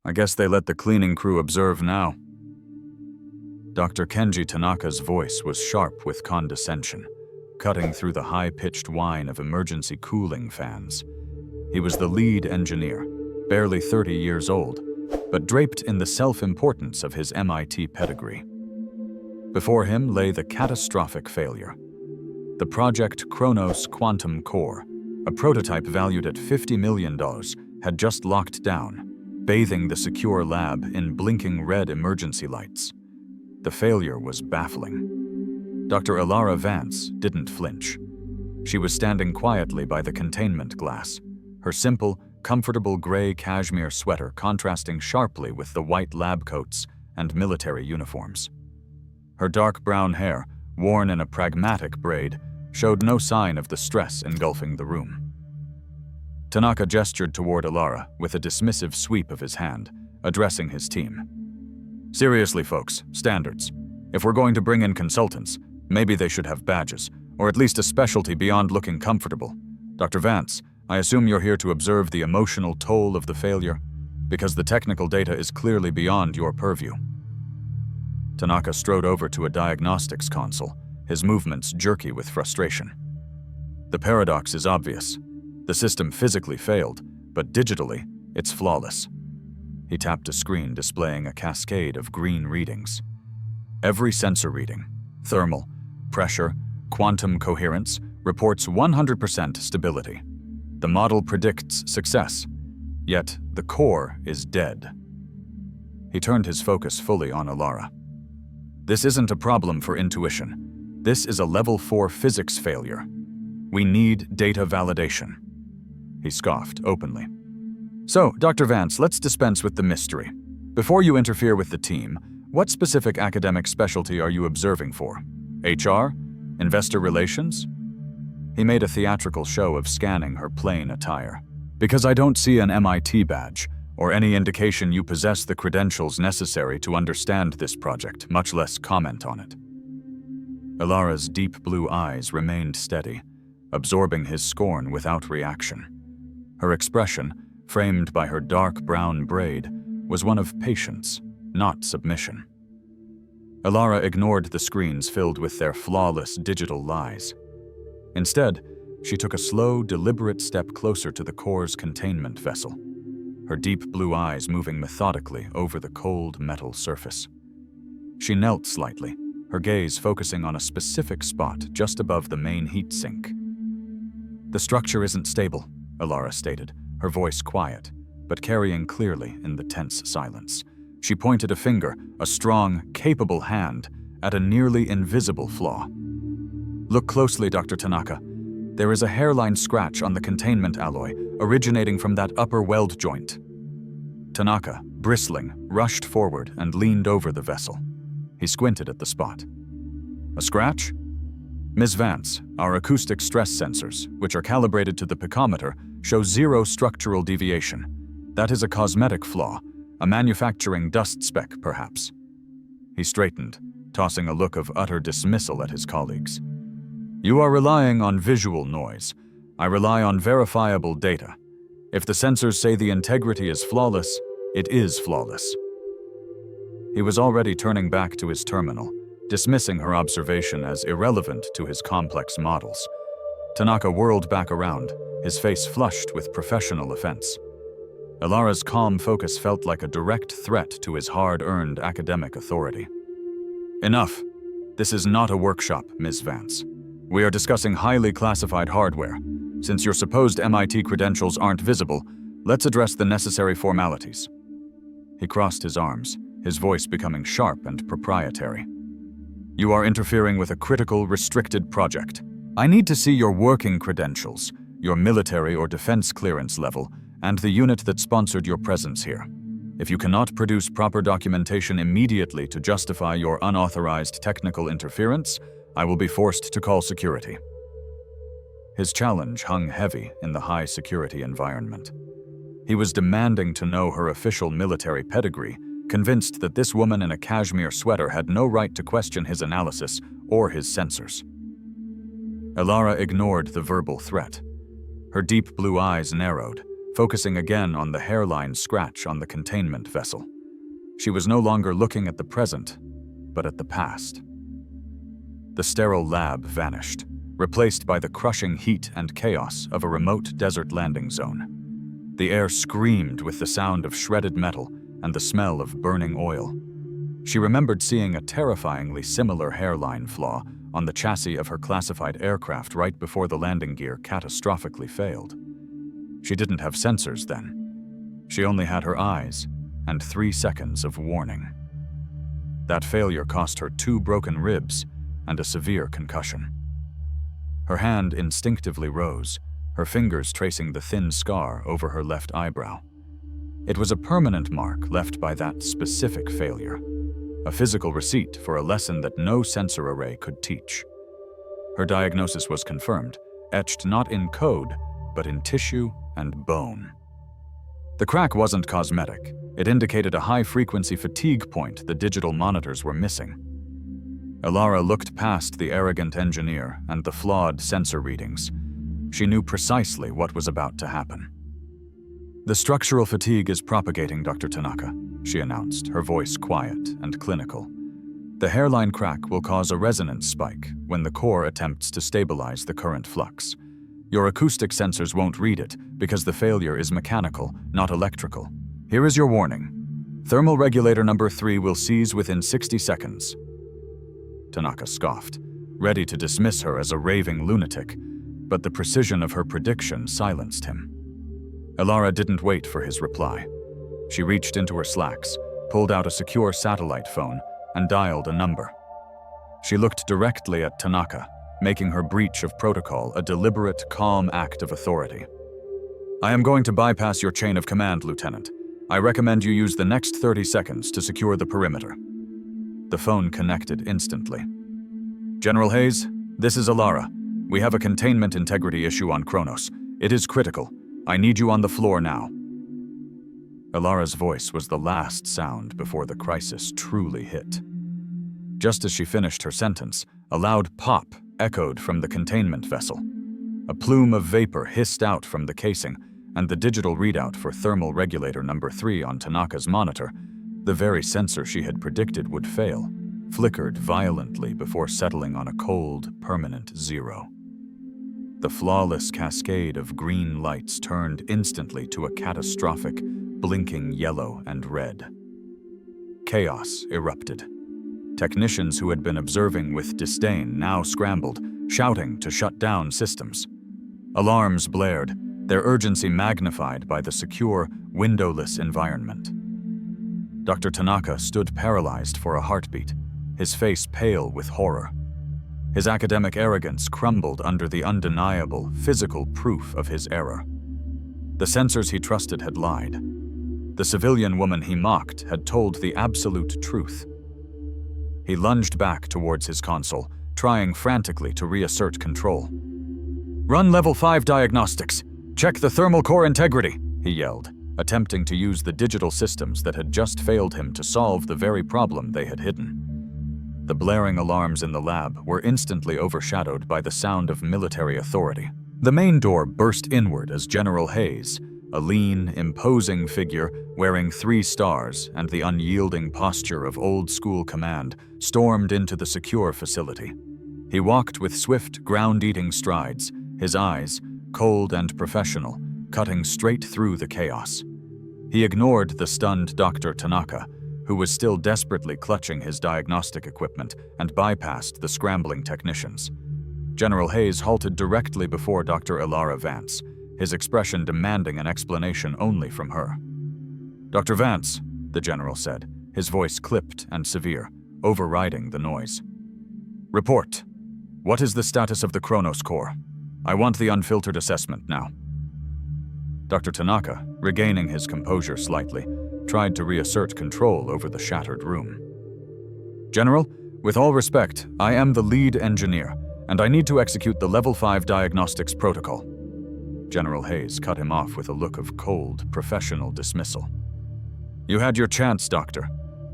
I guess they let the cleaning crew observe now. Dr. Kenji Tanaka's voice was sharp with condescension, cutting through the high-pitched whine of emergency cooling fans. He was the lead engineer, barely 30 years old, but draped in the self-importance of his MIT pedigree. Before him lay the catastrophic failure. The Project Chronos quantum core, a prototype valued at $50 million, had just locked down, bathing the secure lab in blinking red emergency lights. The failure was baffling. Dr. Elara Vance didn't flinch. She was standing quietly by the containment glass, her simple, comfortable gray cashmere sweater contrasting sharply with the white lab coats and military uniforms. Her dark brown hair, worn in a pragmatic braid, showed no sign of the stress engulfing the room. Tanaka gestured toward Elara with a dismissive sweep of his hand, addressing his team. Seriously, folks, standards. If we're going to bring in consultants, maybe they should have badges, or at least a specialty beyond looking comfortable. Dr. Vance, I assume you're here to observe the emotional toll of the failure, because the technical data is clearly beyond your purview. Tanaka strode over to a diagnostics console, his movements jerky with frustration. The paradox is obvious. The system physically failed, but digitally, it's flawless. He tapped a screen displaying a cascade of green readings. Every sensor reading, thermal, pressure, quantum coherence, reports 100% stability. The model predicts success, yet the core is dead. He turned his focus fully on Elara. This isn't a problem for intuition. This is a level 4 physics failure. We need data validation. He scoffed openly. So, Dr. Vance, let's dispense with the mystery. Before you interfere with the team, what specific academic specialty are you observing for? HR? Investor relations? He made a theatrical show of scanning her plain attire. Because I don't see an MIT badge, or any indication you possess the credentials necessary to understand this project, much less comment on it. Elara's deep blue eyes remained steady, absorbing his scorn without reaction. Her expression, framed by her dark brown braid, was one of patience, not submission. Elara ignored the screens filled with their flawless digital lies. Instead, she took a slow, deliberate step closer to the core's containment vessel, her deep blue eyes moving methodically over the cold metal surface. She knelt slightly, her gaze focusing on a specific spot just above the main heat sink. The structure isn't stable, Elara stated, her voice quiet, but carrying clearly in the tense silence. She pointed a finger, a strong, capable hand, at a nearly invisible flaw. Look closely, Dr. Tanaka. There is a hairline scratch on the containment alloy, originating from that upper weld joint. Tanaka, bristling, rushed forward and leaned over the vessel. He squinted at the spot. A scratch? Ms. Vance, our acoustic stress sensors, which are calibrated to the picometer, show 0 structural deviation. That is a cosmetic flaw, a manufacturing dust speck, perhaps. He straightened, tossing a look of utter dismissal at his colleagues. You are relying on visual noise. I rely on verifiable data. If the sensors say the integrity is flawless, it is flawless. He was already turning back to his terminal, dismissing her observation as irrelevant to his complex models. Tanaka whirled back around, his face flushed with professional offense. Elara's calm focus felt like a direct threat to his hard-earned academic authority. Enough. This is not a workshop, Ms. Vance. We are discussing highly classified hardware. Since your supposed MIT credentials aren't visible, let's address the necessary formalities. He crossed his arms, his voice becoming sharp and proprietary. You are interfering with a critical, restricted project. I need to see your working credentials, your military or defense clearance level, and the unit that sponsored your presence here. If you cannot produce proper documentation immediately to justify your unauthorized technical interference, I will be forced to call security. His challenge hung heavy in the high-security environment. He was demanding to know her official military pedigree, convinced that this woman in a cashmere sweater had no right to question his analysis or his sensors. Elara ignored the verbal threat. Her deep blue eyes narrowed, focusing again on the hairline scratch on the containment vessel. She was no longer looking at the present, but at the past. The sterile lab vanished, replaced by the crushing heat and chaos of a remote desert landing zone. The air screamed with the sound of shredded metal and the smell of burning oil. She remembered seeing a terrifyingly similar hairline flaw on the chassis of her classified aircraft right before the landing gear catastrophically failed. She didn't have sensors then. She only had her eyes and 3 seconds of warning. That failure cost her 2 broken ribs and a severe concussion. Her hand instinctively rose, her fingers tracing the thin scar over her left eyebrow. It was a permanent mark left by that specific failure, a physical receipt for a lesson that no sensor array could teach. Her diagnosis was confirmed, etched not in code, but in tissue and bone. The crack wasn't cosmetic. It indicated a high-frequency fatigue point the digital monitors were missing. Elara looked past the arrogant engineer and the flawed sensor readings. She knew precisely what was about to happen. "The structural fatigue is propagating, Dr. Tanaka," she announced, her voice quiet and clinical. "The hairline crack will cause a resonance spike when the core attempts to stabilize the current flux. Your acoustic sensors won't read it because the failure is mechanical, not electrical. Here is your warning. Thermal regulator number 3 will seize within 60 seconds. Tanaka scoffed, ready to dismiss her as a raving lunatic, but the precision of her prediction silenced him. Elara didn't wait for his reply. She reached into her slacks, pulled out a secure satellite phone, and dialed a number. She looked directly at Tanaka, making her breach of protocol a deliberate, calm act of authority. "I am going to bypass your chain of command, Lieutenant. I recommend you use the next 30 seconds to secure the perimeter." The phone connected instantly. "General Hayes, this is Elara. We have a containment integrity issue on Chronos. It is critical. I need you on the floor now." Elara's voice was the last sound before the crisis truly hit. Just as she finished her sentence, a loud pop echoed from the containment vessel. A plume of vapor hissed out from the casing, and the digital readout for thermal regulator number 3 on Tanaka's monitor, the very sensor she had predicted would fail, flickered violently before settling on a cold, permanent 0. The flawless cascade of green lights turned instantly to a catastrophic, blinking yellow and red. Chaos erupted. Technicians who had been observing with disdain now scrambled, shouting to shut down systems. Alarms blared, their urgency magnified by the secure, windowless environment. Dr. Tanaka stood paralyzed for a heartbeat, his face pale with horror. His academic arrogance crumbled under the undeniable, physical proof of his error. The sensors he trusted had lied. The civilian woman he mocked had told the absolute truth. He lunged back towards his console, trying frantically to reassert control. "Run level 5 diagnostics. Check the thermal core integrity," he yelled, attempting to use the digital systems that had just failed him to solve the very problem they had hidden. The blaring alarms in the lab were instantly overshadowed by the sound of military authority. The main door burst inward as General Hayes, a lean, imposing figure wearing 3 stars and the unyielding posture of old-school command, stormed into the secure facility. He walked with swift, ground-eating strides, his eyes, cold and professional, cutting straight through the chaos. He ignored the stunned Dr. Tanaka, who was still desperately clutching his diagnostic equipment, and bypassed the scrambling technicians. General Hayes halted directly before Dr. Elara Vance, his expression demanding an explanation only from her. "Dr. Vance," the general said, his voice clipped and severe, overriding the noise. "Report. What is the status of the Chronos core? I want the unfiltered assessment now." Dr. Tanaka, regaining his composure slightly, tried to reassert control over the shattered room. "General, with all respect, I am the lead engineer, and I need to execute the Level 5 diagnostics protocol." General Hayes cut him off with a look of cold, professional dismissal. "You had your chance, Doctor.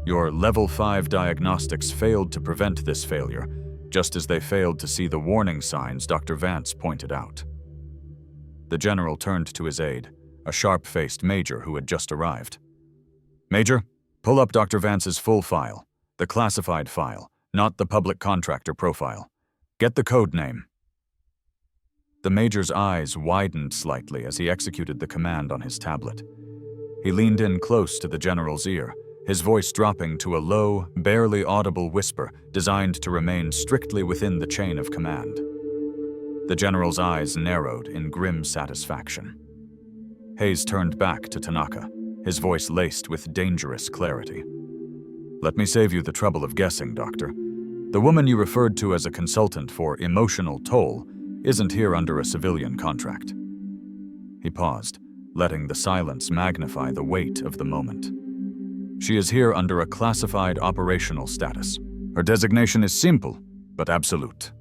Your Level 5 diagnostics failed to prevent this failure, just as they failed to see the warning signs Dr. Vance pointed out." The general turned to his aide, a sharp-faced major who had just arrived. "Major, pull up Dr. Vance's full file, the classified file, not the public contractor profile. Get the code name." The major's eyes widened slightly as he executed the command on his tablet. He leaned in close to the general's ear, his voice dropping to a low, barely audible whisper designed to remain strictly within the chain of command. The general's eyes narrowed in grim satisfaction. Hayes turned back to Tanaka, his voice laced with dangerous clarity. "Let me save you the trouble of guessing, Doctor. The woman you referred to as a consultant for emotional toll isn't here under a civilian contract." He paused, letting the silence magnify the weight of the moment. "She is here under a classified operational status. Her designation is simple, but absolute."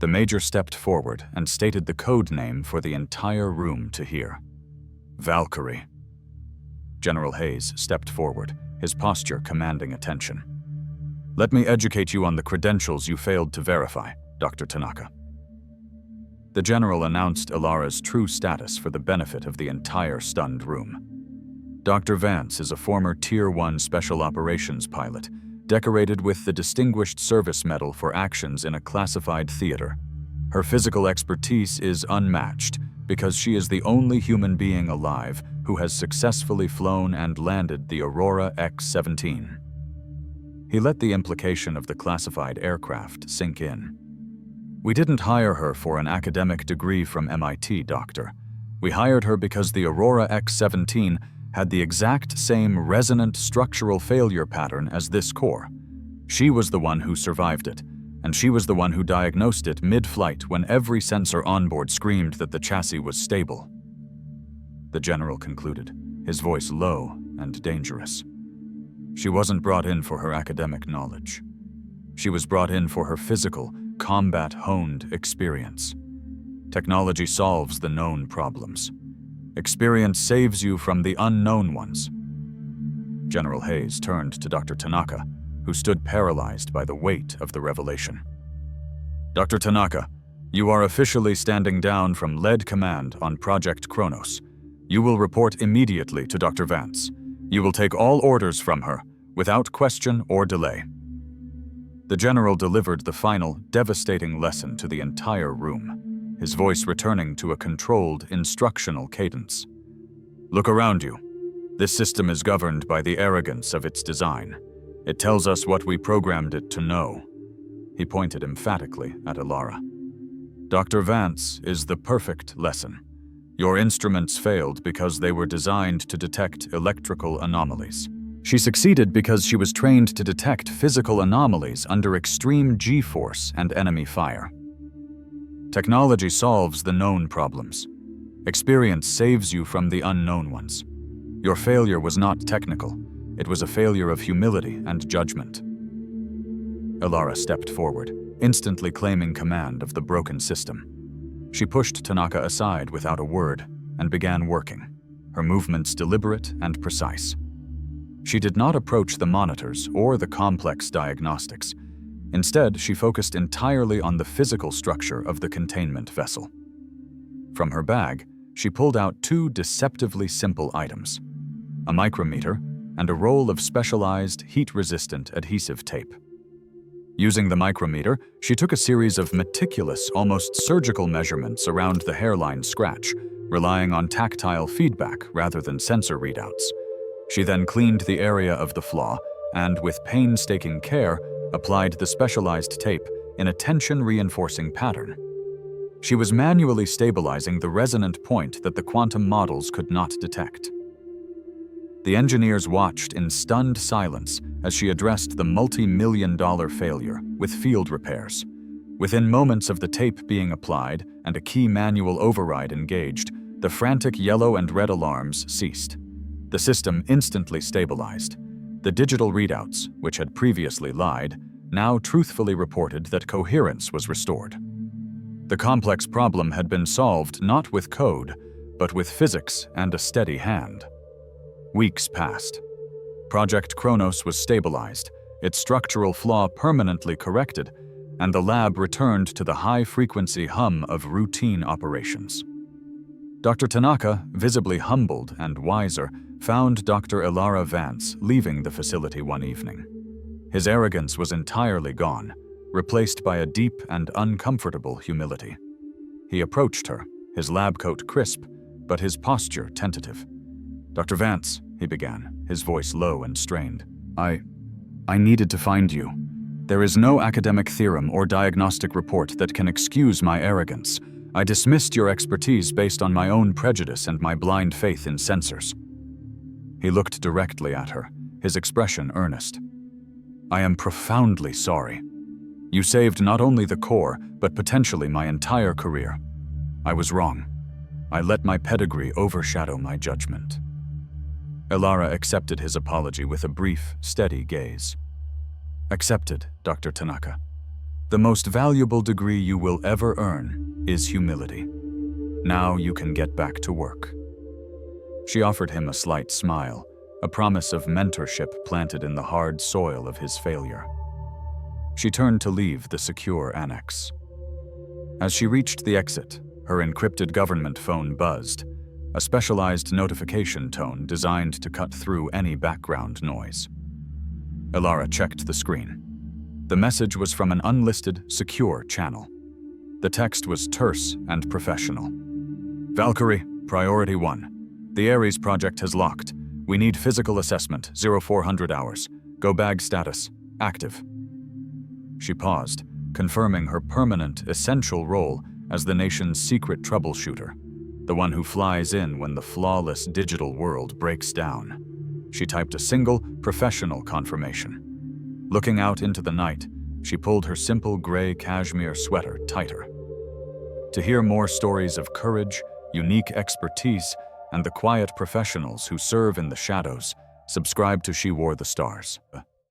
The major stepped forward and stated the code name for the entire room to hear. "Valkyrie." General Hayes stepped forward, his posture commanding attention. "Let me educate you on the credentials you failed to verify, Dr. Tanaka." The general announced Elara's true status for the benefit of the entire stunned room. Dr. Vance is a former Tier 1 Special Operations pilot, decorated with the Distinguished Service Medal for actions in a classified theater. Her physical expertise is unmatched because she is the only human being alive who has successfully flown and landed the Aurora X-17. He let the implication of the classified aircraft sink in. "We didn't hire her for an academic degree from MIT, Doctor. We hired her because the Aurora X-17 had the exact same resonant structural failure pattern as this core. She was the one who survived it, and she was the one who diagnosed it mid-flight when every sensor onboard screamed that the chassis was stable." The general concluded, his voice low and dangerous. "She wasn't brought in for her academic knowledge. She was brought in for her physical, combat-honed experience. Technology solves the known problems. Experience saves you from the unknown ones." General Hayes turned to Dr. Tanaka, who stood paralyzed by the weight of the revelation. "Dr. Tanaka, you are officially standing down from lead command on Project Chronos. You will report immediately to Dr. Vance. You will take all orders from her, without question or delay." The general delivered the final, devastating lesson to the entire room, his voice returning to a controlled, instructional cadence. "Look around you. This system is governed by the arrogance of its design. It tells us what we programmed it to know." He pointed emphatically at Elara. "Dr. Vance is the perfect lesson. Your instruments failed because they were designed to detect electrical anomalies. She succeeded because she was trained to detect physical anomalies under extreme G-force and enemy fire. Technology solves the known problems. Experience saves you from the unknown ones. Your failure was not technical. It was a failure of humility and judgment." Elara stepped forward, instantly claiming command of the broken system. She pushed Tanaka aside without a word and began working, her movements deliberate and precise. She did not approach the monitors or the complex diagnostics. Instead, she focused entirely on the physical structure of the containment vessel. From her bag, she pulled out two deceptively simple items: a micrometer and a roll of specialized, heat-resistant adhesive tape. Using the micrometer, she took a series of meticulous, almost surgical measurements around the hairline scratch, relying on tactile feedback rather than sensor readouts. She then cleaned the area of the flaw and, with painstaking care, applied the specialized tape in a tension-reinforcing pattern. She was manually stabilizing the resonant point that the quantum models could not detect. The engineers watched in stunned silence as she addressed the multi-million-dollar failure with field repairs. Within moments of the tape being applied and a key manual override engaged, the frantic yellow and red alarms ceased. The system instantly stabilized. The digital readouts, which had previously lied, now truthfully reported that coherence was restored. The complex problem had been solved not with code, but with physics and a steady hand. Weeks passed. Project Chronos was stabilized, its structural flaw permanently corrected, and the lab returned to the high-frequency hum of routine operations. Dr. Tanaka, visibly humbled and wiser, found Dr. Elara Vance leaving the facility one evening. His arrogance was entirely gone, replaced by a deep and uncomfortable humility. He approached her, his lab coat crisp, but his posture tentative. "Dr. Vance," he began, his voice low and strained. I needed to find you. There is no academic theorem or diagnostic report that can excuse my arrogance. I dismissed your expertise based on my own prejudice and my blind faith in sensors." He looked directly at her, his expression earnest. "I am profoundly sorry. You saved not only the core, but potentially my entire career. I was wrong. I let my pedigree overshadow my judgment." Elara accepted his apology with a brief, steady gaze. "Accepted, Dr. Tanaka. The most valuable degree you will ever earn is humility. Now you can get back to work." She offered him a slight smile, a promise of mentorship planted in the hard soil of his failure. She turned to leave the secure annex. As she reached the exit, her encrypted government phone buzzed, a specialized notification tone designed to cut through any background noise. Elara checked the screen. The message was from an unlisted, secure channel. The text was terse and professional. "Valkyrie, Priority 1. The Ares project has locked. We need physical assessment, 0400 hours. Go bag status, active." She paused, confirming her permanent, essential role as the nation's secret troubleshooter, the one who flies in when the flawless digital world breaks down. She typed a single, professional confirmation. Looking out into the night, she pulled her simple gray cashmere sweater tighter. To hear more stories of courage, unique expertise, and the quiet professionals who serve in the shadows, subscribe to She Wore the Stars.